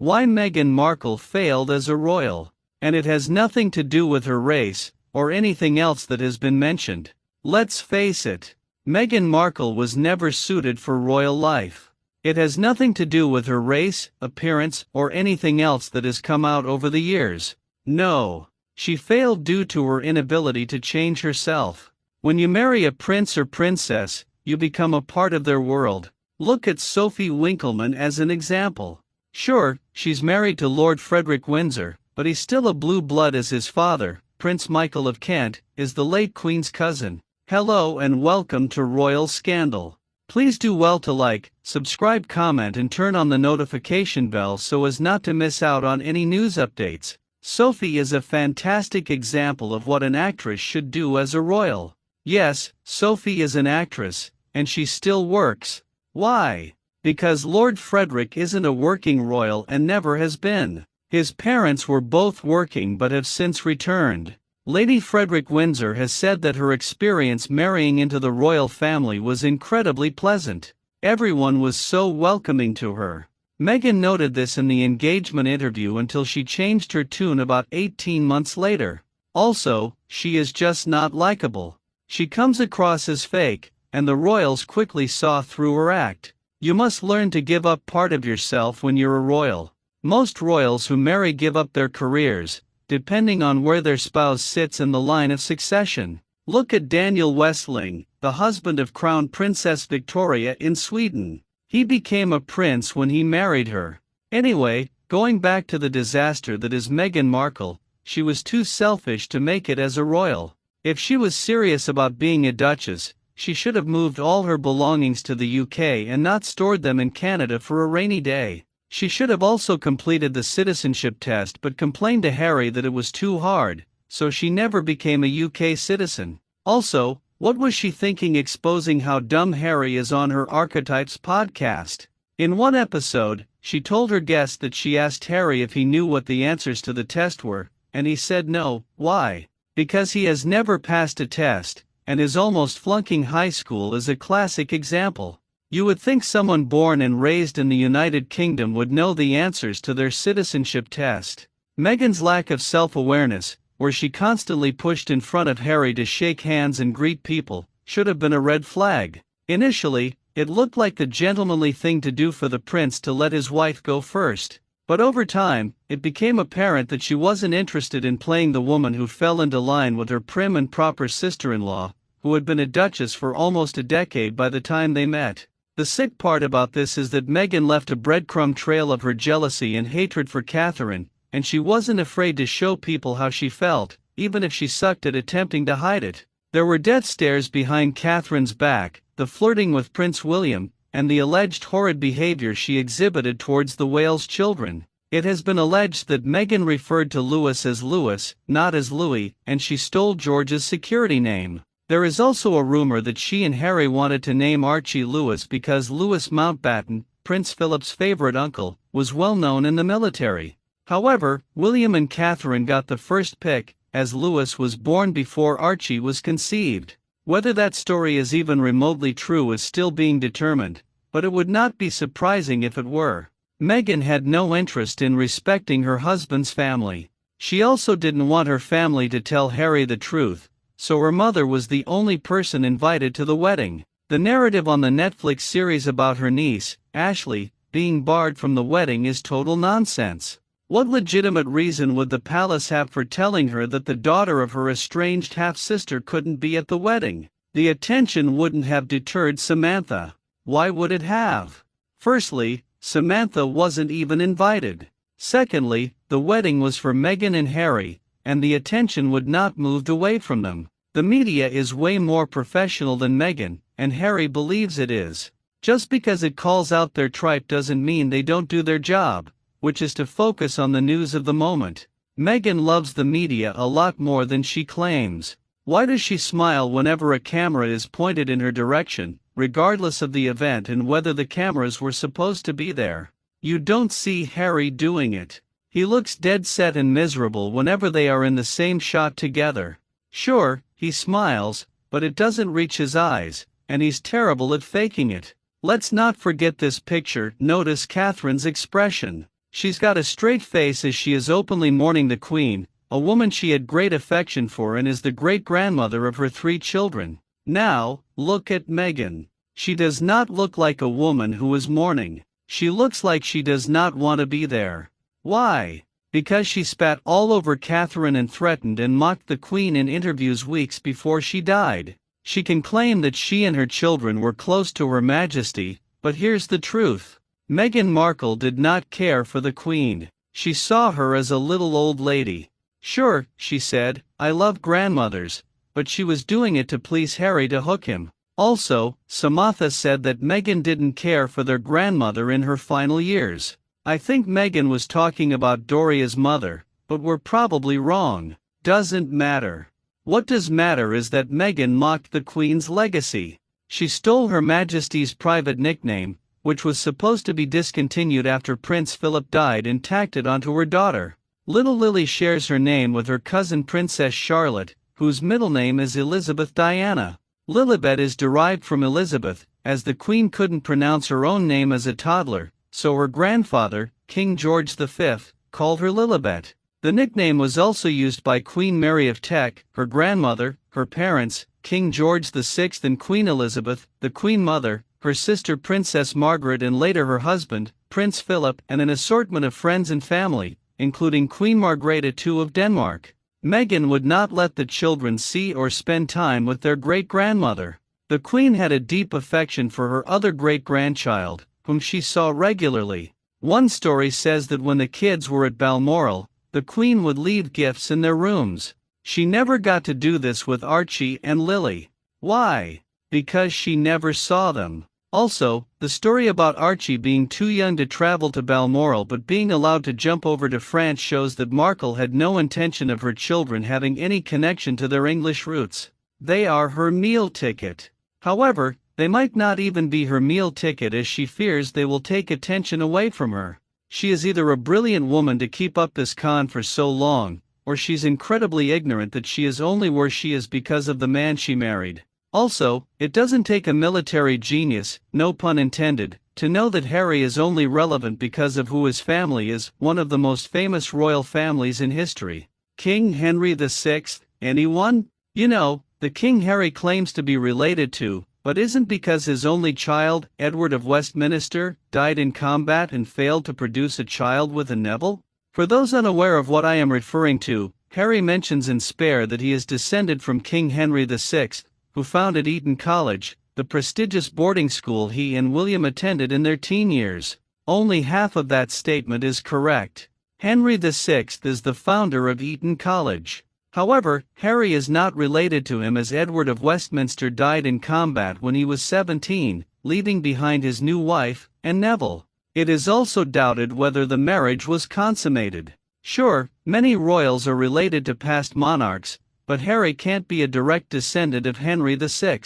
Why Meghan Markle failed as a royal. And it has nothing to do with her race, or anything else that has been mentioned. Let's face it. Meghan Markle was never suited for royal life. It has nothing to do with her race, appearance, or anything else that has come out over the years. No. She failed due to her inability to change herself. When you marry a prince or princess, you become a part of their world. Look at Sophie Winkleman as an example. Sure, she's married to Lord Frederick Windsor, but he's still a blue blood as his father, Prince Michael of Kent, is the late Queen's cousin. Hello and welcome to Royal Scandal. Please do well to like, subscribe, comment and turn on the notification bell so as not to miss out on any news updates. Sophie is a fantastic example of what an actress should do as a royal. Yes, Sophie is an actress, and she still works. Why? Because Lord Frederick isn't a working royal and never has been. His parents were both working but have since returned. Lady Frederick Windsor has said that her experience marrying into the royal family was incredibly pleasant. Everyone was so welcoming to her. Meghan noted this in the engagement interview until she changed her tune about 18 months later. Also, she is just not likable. She comes across as fake, and the royals quickly saw through her act. You must learn to give up part of yourself when you're a royal. Most royals who marry give up their careers, depending on where their spouse sits in the line of succession. Look at Daniel Westling, the husband of Crown Princess Victoria in Sweden. He became a prince when he married her. Anyway, going back to the disaster that is Meghan Markle, she was too selfish to make it as a royal. If she was serious about being a duchess, she should have moved all her belongings to the UK and not stored them in Canada for a rainy day. She should have also completed the citizenship test but complained to Harry that it was too hard, so she never became a UK citizen. Also, what was she thinking exposing how dumb Harry is on her Archetypes podcast? In one episode, she told her guest that she asked Harry if he knew what the answers to the test were, and he said no. Why? Because he has never passed a test, and is almost flunking high school is a classic example. You would think someone born and raised in the United Kingdom would know the answers to their citizenship test. Meghan's lack of self-awareness, where she constantly pushed in front of Harry to shake hands and greet people, should have been a red flag. Initially, it looked like the gentlemanly thing to do for the prince to let his wife go first. But over time, it became apparent that she wasn't interested in playing the woman who fell into line with her prim and proper sister-in-law, who had been a duchess for almost a decade by the time they met. The sick part about this is that Meghan left a breadcrumb trail of her jealousy and hatred for Catherine, and she wasn't afraid to show people how she felt, even if she sucked at attempting to hide it. There were death stares behind Catherine's back, the flirting with Prince William, and the alleged horrid behavior she exhibited towards the Wales children. It has been alleged that Meghan referred to Louis as Louis, not as Louis, and she stole George's security name. There is also a rumor that she and Harry wanted to name Archie Louis because Louis Mountbatten, Prince Philip's favorite uncle, was well known in the military. However, William and Catherine got the first pick, as Louis was born before Archie was conceived. Whether that story is even remotely true is still being determined, but it would not be surprising if it were. Meghan had no interest in respecting her husband's family. She also didn't want her family to tell Harry the truth, so her mother was the only person invited to the wedding. The narrative on the Netflix series about her niece, Ashley, being barred from the wedding is total nonsense. What legitimate reason would the palace have for telling her that the daughter of her estranged half-sister couldn't be at the wedding? The attention wouldn't have deterred Samantha. Why would it have? Firstly, Samantha wasn't even invited. Secondly, the wedding was for Meghan and Harry, and the attention would not moved away from them. The media is way more professional than Meghan, and Harry believes it is. Just because it calls out their tripe doesn't mean they don't do their job, which is to focus on the news of the moment. Meghan loves the media a lot more than she claims. Why does she smile whenever a camera is pointed in her direction, regardless of the event and whether the cameras were supposed to be there? You don't see Harry doing it. He looks dead set and miserable whenever they are in the same shot together. Sure, he smiles, but it doesn't reach his eyes, and he's terrible at faking it. Let's not forget this picture. Notice Catherine's expression. She's got a straight face as she is openly mourning the Queen, a woman she had great affection for and is the great-grandmother of her 3 children. Now, look at Meghan. She does not look like a woman who is mourning. She looks like she does not want to be there. Why? Because she spat all over Catherine and threatened and mocked the Queen in interviews weeks before she died. She can claim that she and her children were close to Her Majesty, but here's the truth. Meghan Markle did not care for the Queen. She saw her as a little old lady. Sure, she said, I love grandmothers, but she was doing it to please Harry to hook him. Also, Samantha said that Meghan didn't care for their grandmother in her final years. I think Meghan was talking about Doria's mother, but we're probably wrong. Doesn't matter. What does matter is that Meghan mocked the Queen's legacy. She stole Her Majesty's private nickname, which was supposed to be discontinued after Prince Philip died, and tacked it onto her daughter. Little Lily shares her name with her cousin Princess Charlotte, whose middle name is Elizabeth Diana. Lilibet is derived from Elizabeth, as the Queen couldn't pronounce her own name as a toddler, so her grandfather, King George V, called her Lilibet. The nickname was also used by Queen Mary of Teck, her grandmother, her parents, King George VI and Queen Elizabeth, the Queen Mother, her sister Princess Margaret and later her husband, Prince Philip, and an assortment of friends and family, including Queen Margrethe II of Denmark. Meghan would not let the children see or spend time with their great-grandmother. The Queen had a deep affection for her other great-grandchild, whom she saw regularly. One story says that when the kids were at Balmoral, the Queen would leave gifts in their rooms. She never got to do this with Archie and Lily. Why? Because she never saw them. Also, the story about Archie being too young to travel to Balmoral but being allowed to jump over to France shows that Markle had no intention of her children having any connection to their English roots. They are her meal ticket. However, they might not even be her meal ticket, as she fears they will take attention away from her. She is either a brilliant woman to keep up this con for so long, or she's incredibly ignorant that she is only where she is because of the man she married. Also, it doesn't take a military genius, no pun intended, to know that Harry is only relevant because of who his family is, one of the most famous royal families in history. King Henry VI, anyone? You know, the king Harry claims to be related to, but isn't, because his only child, Edward of Westminster, died in combat and failed to produce a child with a Neville? For those unaware of what I am referring to, Harry mentions in Spare that he is descended from King Henry VI, who founded Eton College, the prestigious boarding school he and William attended in their teen years. Only half of that statement is correct. Henry VI is the founder of Eton College. However, Harry is not related to him, as Edward of Westminster died in combat when he was 17, leaving behind his new wife, and Neville. It is also doubted whether the marriage was consummated. Sure, many royals are related to past monarchs, but Harry can't be a direct descendant of Henry VI.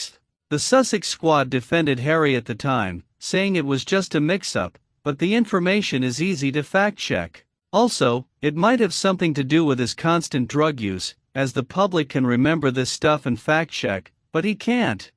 The Sussex Squad defended Harry at the time, saying it was just a mix-up, but the information is easy to fact-check. Also, it might have something to do with his constant drug use, as the public can remember this stuff and fact-check, but he can't.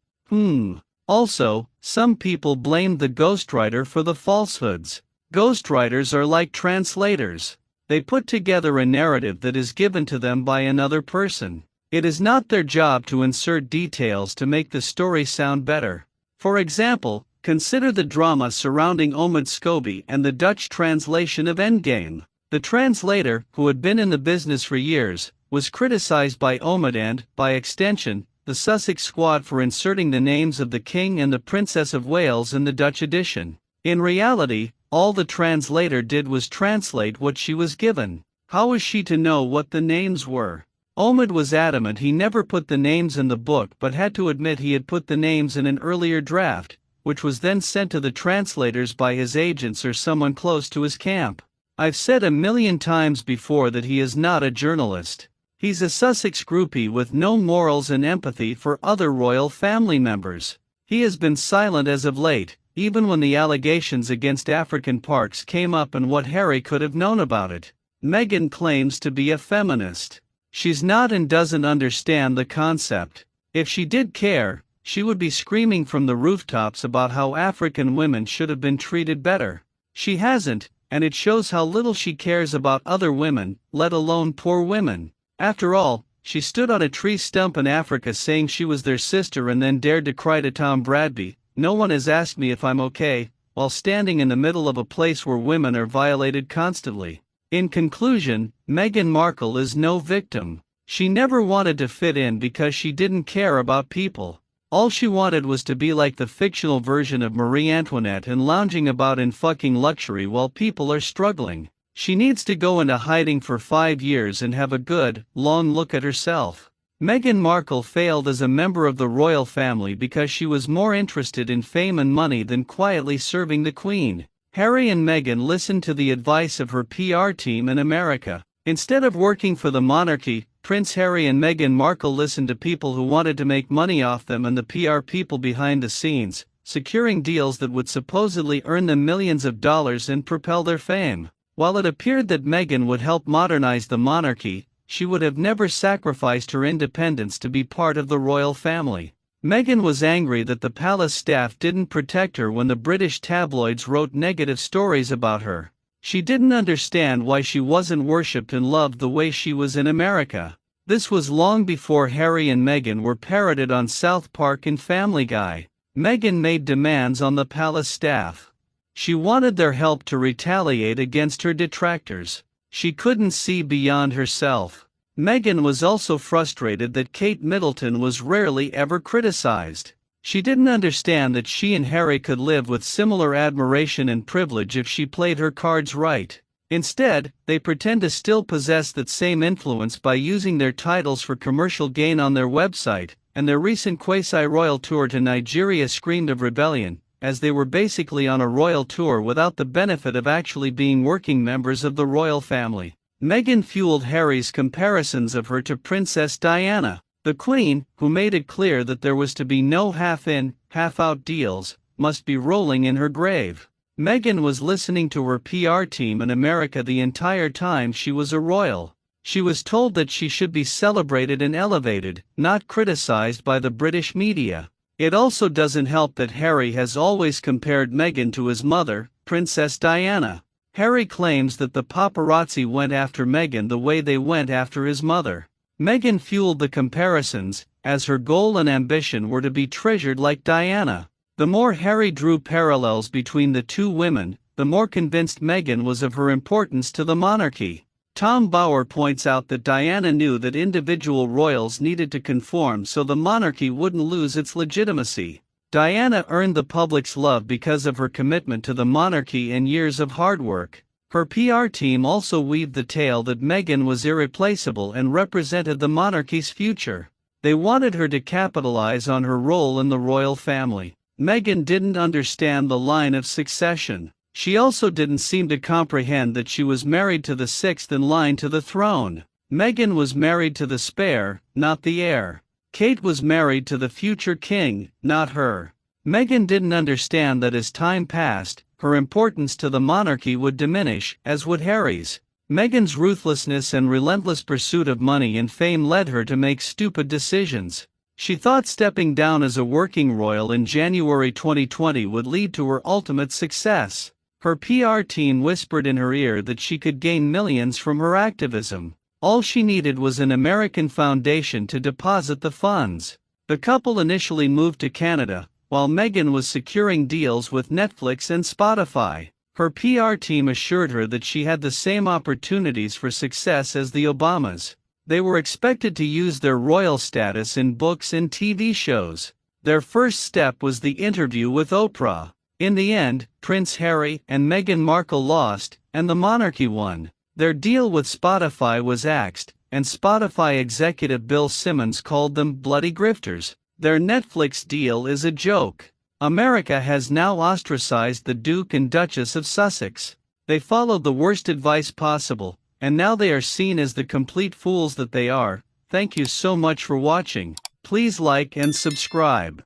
Also, some people blamed the ghostwriter for the falsehoods. Ghostwriters are like translators. They put together a narrative that is given to them by another person. It is not their job to insert details to make the story sound better. For example, consider the drama surrounding Omid Scobie and the Dutch translation of Endgame. The translator, who had been in the business for years, was criticized by Omid and, by extension, the Sussex Squad for inserting the names of the King and the Princess of Wales in the Dutch edition. In reality, all the translator did was translate what she was given. How was she to know what the names were? Omid was adamant he never put the names in the book, but had to admit he had put the names in an earlier draft, which was then sent to the translators by his agents or someone close to his camp. I've said a million times before that he is not a journalist. He's a Sussex groupie with no morals and empathy for other royal family members. He has been silent as of late, even when the allegations against African parks came up and what Harry could have known about it. Meghan claims to be a feminist. She's not and doesn't understand the concept. If she did care, she would be screaming from the rooftops about how African women should have been treated better. She hasn't, and it shows how little she cares about other women, let alone poor women. After all, she stood on a tree stump in Africa saying she was their sister and then dared to cry to Tom Bradby, "No one has asked me if I'm okay," while standing in the middle of a place where women are violated constantly. In conclusion, Meghan Markle is no victim. She never wanted to fit in because she didn't care about people. All she wanted was to be like the fictional version of Marie Antoinette and lounging about in fucking luxury while people are struggling. She needs to go into hiding for 5 years and have a good, long look at herself. Meghan Markle failed as a member of the royal family because she was more interested in fame and money than quietly serving the Queen. Harry and Meghan listened to the advice of her PR team in America. Instead of working for the monarchy, Prince Harry and Meghan Markle listened to people who wanted to make money off them and the PR people behind the scenes, securing deals that would supposedly earn them millions of dollars and propel their fame. While it appeared that Meghan would help modernize the monarchy, she would have never sacrificed her independence to be part of the royal family. Meghan was angry that the palace staff didn't protect her when the British tabloids wrote negative stories about her. She didn't understand why she wasn't worshipped and loved the way she was in America. This was long before Harry and Meghan were parroted on South Park and Family Guy. Meghan made demands on the palace staff. She wanted their help to retaliate against her detractors. She couldn't see beyond herself. Meghan was also frustrated that Kate Middleton was rarely ever criticized. She didn't understand that she and Harry could live with similar admiration and privilege if she played her cards right. Instead, they pretend to still possess that same influence by using their titles for commercial gain on their website, and their recent quasi-royal tour to Nigeria screamed of rebellion, as they were basically on a royal tour without the benefit of actually being working members of the royal family. Meghan fueled Harry's comparisons of her to Princess Diana. The Queen, who made it clear that there was to be no half-in, half-out deals, must be rolling in her grave. Meghan was listening to her PR team in America the entire time she was a royal. She was told that she should be celebrated and elevated, not criticized by the British media. It also doesn't help that Harry has always compared Meghan to his mother, Princess Diana. Harry claims that the paparazzi went after Meghan the way they went after his mother. Meghan fueled the comparisons, as her goal and ambition were to be treasured like Diana. The more Harry drew parallels between the two women, the more convinced Meghan was of her importance to the monarchy. Tom Bauer points out that Diana knew that individual royals needed to conform so the monarchy wouldn't lose its legitimacy. Diana earned the public's love because of her commitment to the monarchy and years of hard work. Her PR team also weaved the tale that Meghan was irreplaceable and represented the monarchy's future. They wanted her to capitalize on her role in the royal family. Meghan didn't understand the line of succession. She also didn't seem to comprehend that she was married to the sixth in line to the throne. Meghan was married to the spare, not the heir. Kate was married to the future king, not her. Meghan didn't understand that as time passed, her importance to the monarchy would diminish, as would Harry's. Meghan's ruthlessness and relentless pursuit of money and fame led her to make stupid decisions. She thought stepping down as a working royal in January 2020 would lead to her ultimate success. Her PR team whispered in her ear that she could gain millions from her activism. All she needed was an American foundation to deposit the funds. The couple initially moved to Canada, while Meghan was securing deals with Netflix and Spotify. Her PR team assured her that she had the same opportunities for success as the Obamas. They were expected to use their royal status in books and TV shows. Their first step was the interview with Oprah. In the end, Prince Harry and Meghan Markle lost, and the monarchy won. Their deal with Spotify was axed, and Spotify executive Bill Simmons called them bloody grifters. Their Netflix deal is a joke. America has now ostracized the Duke and Duchess of Sussex. They followed the worst advice possible, and now they are seen as the complete fools that they are. Thank you so much for watching. Please like and subscribe.